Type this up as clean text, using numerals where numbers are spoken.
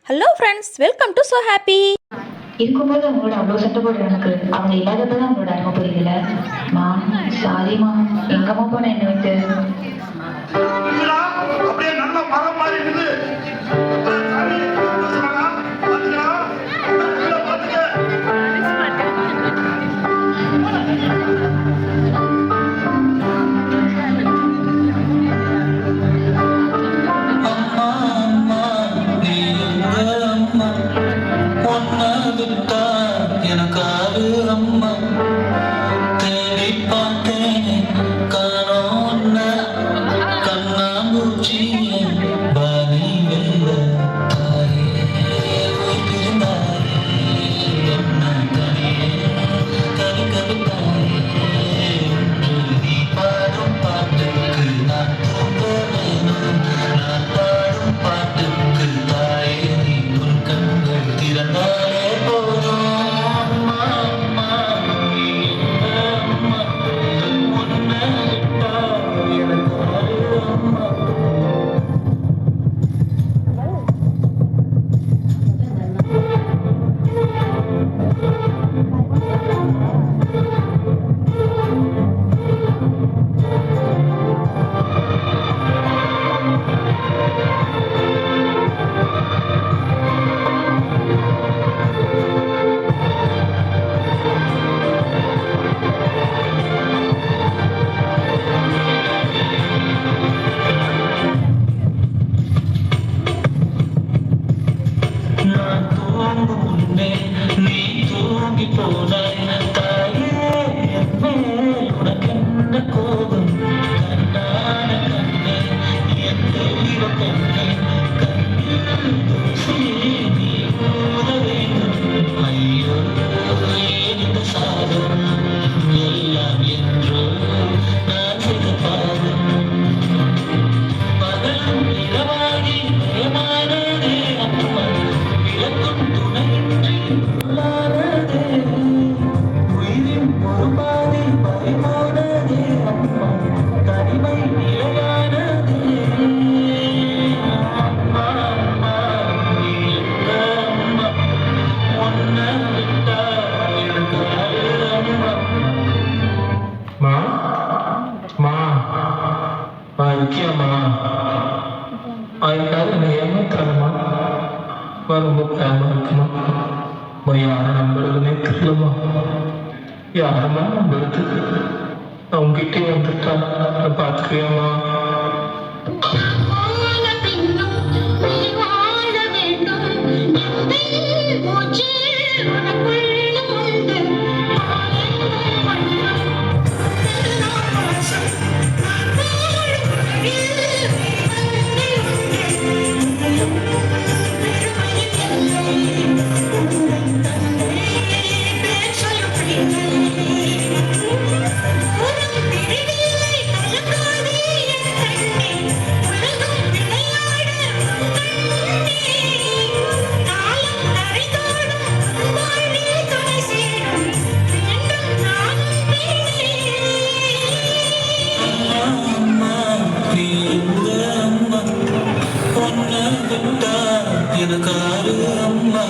Hello friends, welcome to so happy. இருக்கும்போது அவங்களோட அவ்வளோ சண்டை போடுற எனக்கு அவங்க இல்லாதப்பதான் அவங்களோட அருமை புரியுதுல. மா சாரிம்மா, எங்கம்மா போன என்ன விட்டு அப்படியே நல்ல மரம் மாதிரி இருக்குது. எனக்காது அம்மா தேடி பார்த்தேன் காணோன்ன கண்ணாமூச்சிய பாணி வெல்ல தாயே பிறந்தாயே என்ன தனியே கவி கவிதாயே ஒன்று நீ பாடும் பாட்டுக்கு நான் தூங்க வேணும். நான் பாடும் பாட்டுக்கு தாயே நீ உன் கண்கள் திறந்தாலே போதும். நீ தூங்கி போனாய் தாயே, உனக்கென்ன கோபம் கண்ணான கண்ணே, என் தெய்வ கண்ணே, கண்ணில் தூசி நீ ஊத வேண்டும். ஐயோ ஏன் இந்த சாதம் எல்லாம் என்றோ நான் செய்த பாவம். பகலும் இரவாகி பயமானதே அம்மா, விளக்கும் துணையின்றி உள்ளானதே, உயிரின் ஒரு பாதை பறிபோனதே அம்மா, தனிமை நிலையானதே. அம்மா அம்மா நீ எங்க அம்மா, உன்னை விட்டா எனக்கு யாரு அம்மா. மா மா இருக்கியாம்மா? அதுக்காக என்னை ஏமாத்தாதம்மா. ரொம்ப பயமா இருக்குமா? யாரை நம்புறதுன்னே தெரியலமா. யாருமா நம்புறது? அவங்ககிட்டே வந்துட்டா பார்த்துக்கிறியாம்மா? எனக்காரு அம்மா.